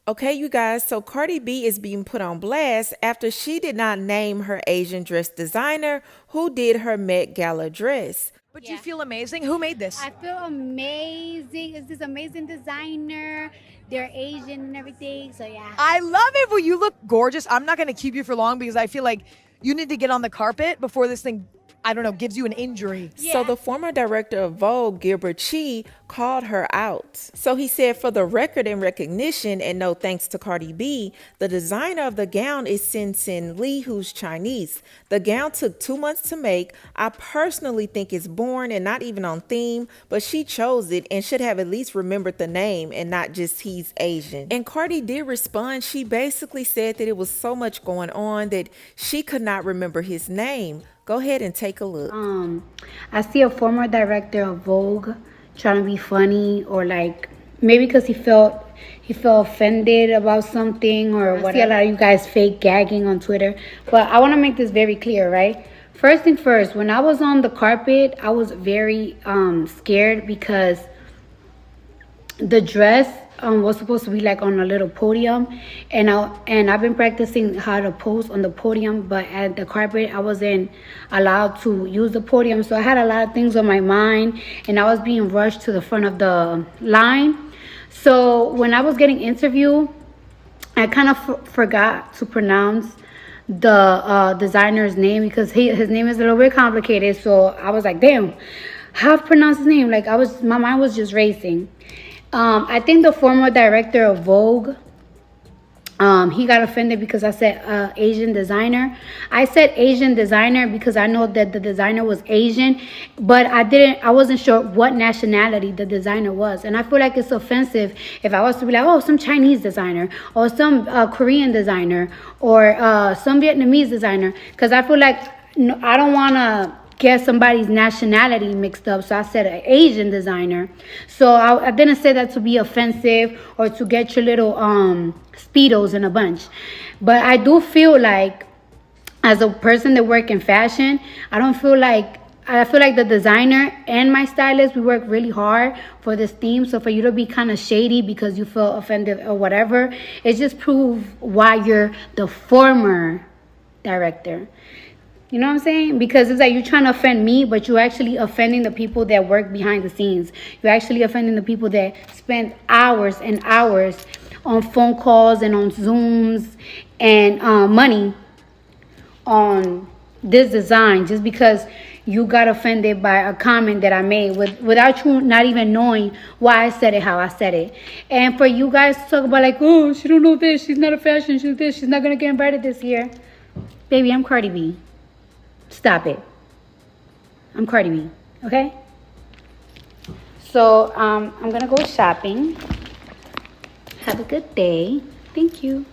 Okay, you guys, so Cardi B is being put on blast after she did not name her Asian dress designer who did her Met Gala dress. But you Yeah. feel amazing. Who made this? I feel amazing. It's this amazing designer. They're Asian and everything. So yeah. I love it. Well, you look gorgeous. I'm not going to keep you for long because I feel like you need to get on the carpet before this thing, I don't know, gives you an injury. So Yeah. the former director of Vogue, Gilbert Chi, called her out. So he said, for the record and recognition, and no thanks to Cardi B, the designer of the gown is Sin Sin Lee, who's Chinese. The gown took 2 months to make. I personally think it's boring and not even on theme, but she chose it and should have at least remembered the name and not just he's Asian. And Cardi did respond. She basically said that it was so much going on that she could not remember his name. Go ahead and take a look. I see a former director of Vogue trying to be funny, or like maybe because he felt offended about something or whatever. I see a lot of you guys fake gagging on Twitter, but I want to make this very clear, right? First thing first, when I was on the carpet, I was very scared because the dress was supposed to be like on a little podium, and I've been practicing how to pose on the podium, but at the carpet I wasn't allowed to use the podium, so I had a lot of things on my mind, and I was being rushed to the front of the line. So when I was getting interviewed, I kind of forgot to pronounce the designer's name because his name is a little bit complicated. So I was like, damn, how to pronounce his name? Like my mind was just racing. I think the former director of Vogue, he got offended because I said Asian designer. I said Asian designer because I know that the designer was Asian, but I wasn't sure what nationality the designer was. And I feel like it's offensive if I was to be like, oh, some Chinese designer or some Korean designer or some Vietnamese designer, because I feel like no, I don't want to get somebody's nationality mixed up. So I said an Asian designer. So I didn't say that to be offensive or to get your little speedos in a bunch. But I do feel like, as a person that work in fashion, I feel like the designer and my stylist, we work really hard for this theme. So for you to be kind of shady because you feel offended or whatever, it just proves why you're the former director. You know what I'm saying? Because it's like you're trying to offend me, but you're actually offending the people that work behind the scenes. You're actually offending the people that spend hours and hours on phone calls and on Zooms and money on this design just because you got offended by a comment that I made without you not even knowing why I said it, how I said it. And for you guys to talk about like, oh, she don't know this, she's not a fashion, she's this, she's not gonna get invited this year. Baby, I'm Cardi B. Stop it. I'm Cardi B, okay? So I'm gonna go shopping. Have a good day. Thank you.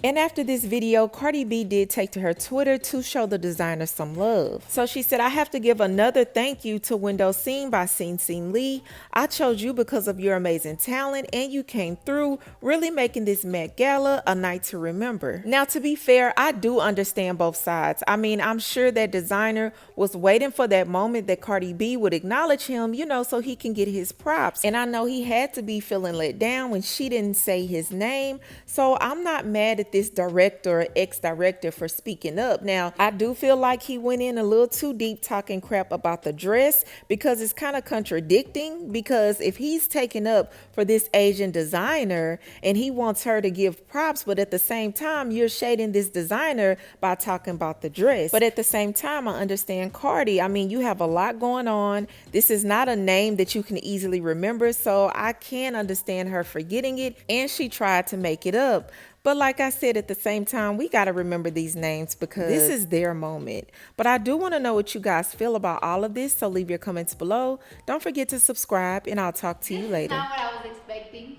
And after this video, Cardi B did take to her Twitter to show the designer some love. So she said, I have to give another thank you to Window Scene by Sin Sin Lee. I chose you because of your amazing talent and you came through, really making this Met Gala a night to remember. Now, to be fair, I do understand both sides. I mean, I'm sure that designer was waiting for that moment that Cardi B would acknowledge him, you know, so he can get his props. And I know he had to be feeling let down when she didn't say his name. So I'm not mad at this director or ex-director for speaking up. Now, I do feel like he went in a little too deep talking crap about the dress because it's kind of contradicting, because if he's taking up for this Asian designer and he wants her to give props, but at the same time you're shading this designer by talking about the dress. But at the same time, I understand Cardi. I mean, you have a lot going on. This is not a name that you can easily remember, so I can understand her forgetting it, and she tried to make it up. But like I said, at the same time, we got to remember these names because this is their moment. But I do want to know what you guys feel about all of this, so leave your comments below. Don't forget to subscribe, and I'll talk to you later. Not what I was expecting.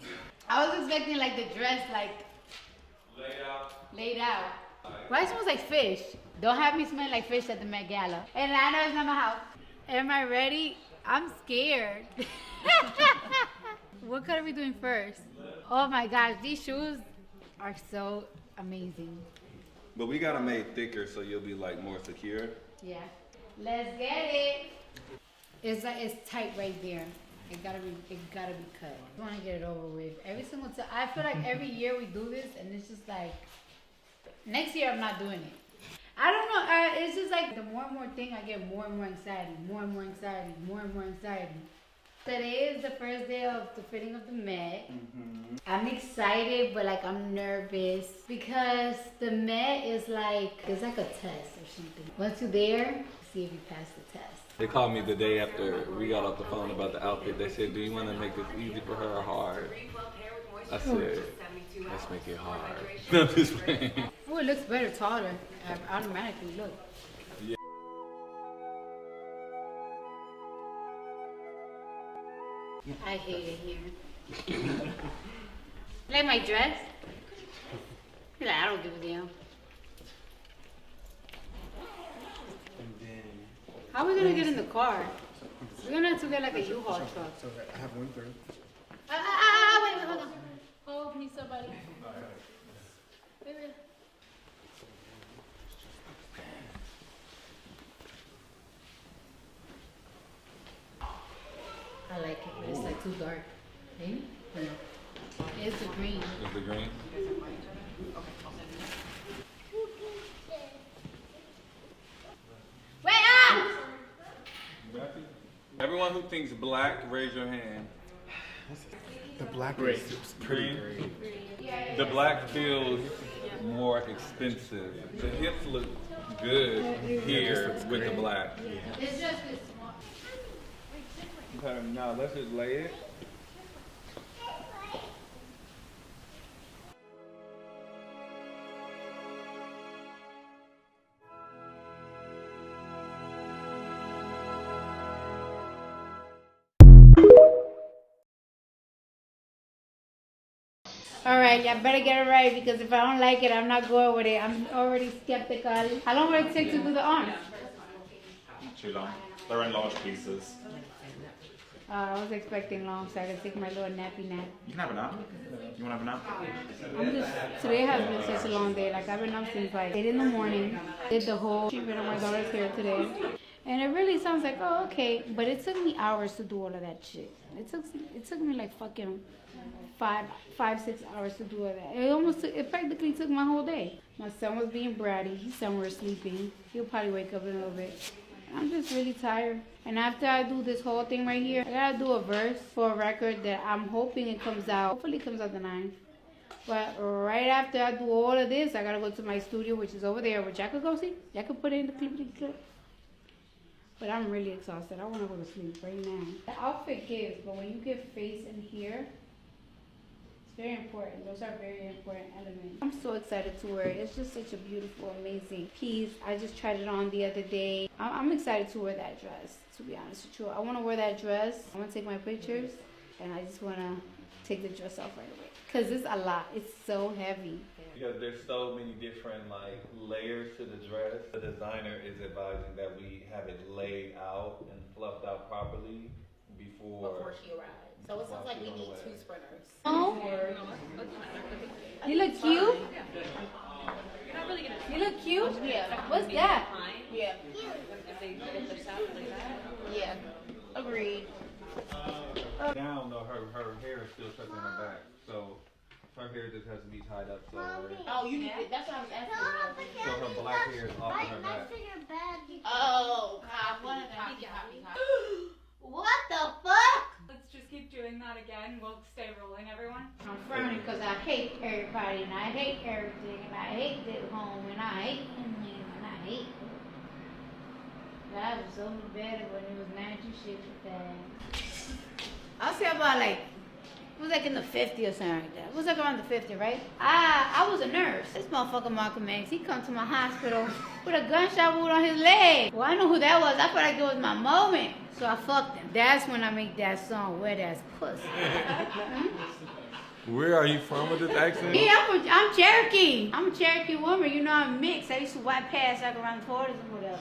I was expecting like the dress like laid out. Why it smells like fish? Don't have me smell like fish at the Met Gala. And I know it's not my house. Am I ready? I'm scared. What color are we doing first? Oh my gosh, these shoes are so amazing. But we got them made thicker so you'll be like more secure. Yeah. Let's get it. It's like it's tight right there. It gotta be cut. I want to get it over with. Every single time, I feel like every year we do this, and it's just like, next year I'm not doing it. I don't know. It's just like the more and more thing I get, more and more anxiety, more and more anxiety, more and more anxiety. Today is the first day of the fitting of the Met. I'm excited, but like I'm nervous because the Met is like, it's like a test or something. Once you're there, see if you pass the test. They called me the day after we got off the phone about the outfit. They said, do you want to make this easy for her or hard? I said, let's make it hard. I'm just playing. Oh, it looks better taller. Automatically, look. Yeah. I hate it here. Like my dress? Like, I don't give a damn. How are we gonna get in the car? We're gonna have to get like a U-Haul truck. So I have 1/3. Wait, hold on. Hold me, somebody. Wait. I like it, but it's like too dark. Maybe? No. It's the green. Is the green? Wait up! Everyone who thinks black, raise your hand. The black is pretty great. The black feels more expensive. The hips look good here with the black. It's just this small. Okay, now let's just lay it. All right, y'all better get it right because if I don't like it, I'm not going with it. I'm already skeptical. How long will it take to do the arms? Not too long. They're in large pieces. I was expecting long, so I could take my little nappy nap. You can have a nap. You want to have a nap? Today has been such a long day. Like I've been up since like 8 in the morning. Did the whole treatment on my daughter's hair today. And it really sounds like, oh, okay. But it took me hours to do all of that shit. It took me like fucking 6 hours to do all that. It practically took my whole day. My son was being bratty. He's somewhere sleeping. He'll probably wake up in a little bit. I'm just really tired. And after I do this whole thing right here, I gotta do a verse for a record that I'm hoping it comes out. Hopefully it comes out the 9th. But right after I do all of this, I gotta go to my studio, which is over there, which I could go see. Y'all could put it in the clip. But I'm really exhausted. I wanna go to sleep right now. The outfit gives, but when you get face in here, it's very important. Those are very important elements. I'm so excited to wear it. It's just such a beautiful, amazing piece. I just tried it on the other day. I'm excited to wear that dress, to be honest with you. I want to wear that dress. I want to take my pictures, and I just want to take the dress off right away. Because it's a lot. It's so heavy. Because there's so many different like layers to the dress. The designer is advising that we have it laid out and fluffed out properly before she arrives. So it sounds like we need 2 sprinters. Oh, you look cute. You look cute. Yeah. What's that? Yeah. Yeah. Agreed. down though her hair is still touching her back. So her hair just has to be tied up so Oh, you need it. That's what I was asking. so her black hair is off of her back. Oh, God. What the fuck? Let's just keep doing that again. We'll stay rolling, everyone. I'm frowning because I hate everybody and I hate everything and I hate this home and I hate women and I hate. God was so much better when it was 96 with that. I'll say about like, it was like in the 50 or something like that. It was like around the 50, right? I was a nurse. This motherfucker Malcolm X, he come to my hospital with a gunshot wound on his leg. Well, I know who that was. I felt like it was my moment. So I fucked him. That's when I make that song, Wet Ass Pussy. Where are you from with this accent? Yeah, I'm Cherokee. I'm a Cherokee woman. You know, I'm mixed. I used to white pass like around the 40s and whatever.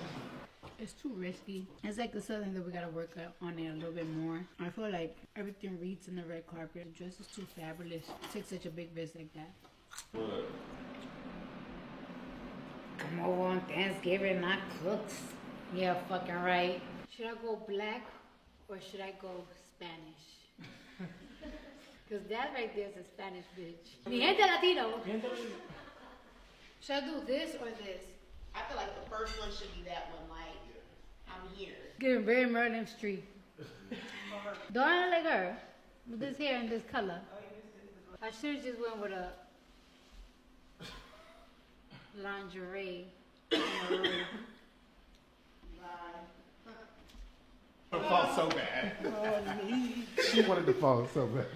It's too risky. It's like the southern that we gotta work on it a little bit more. I feel like everything reads in the red carpet. The dress is too fabulous. It takes such a big risk like that. What? Come over on Thanksgiving, not cooks. Yeah, fucking right. Should I go black or should I go Spanish. Because that right there is a Spanish bitch. Mi gente Latino. Should I do this or this? I feel like the first one should be that one, like, I'm here. Getting very Merlin Street. Don't I look like her? With this hair and this color. I should have just went with a lingerie. Fall so bad. She wanted to fall so bad.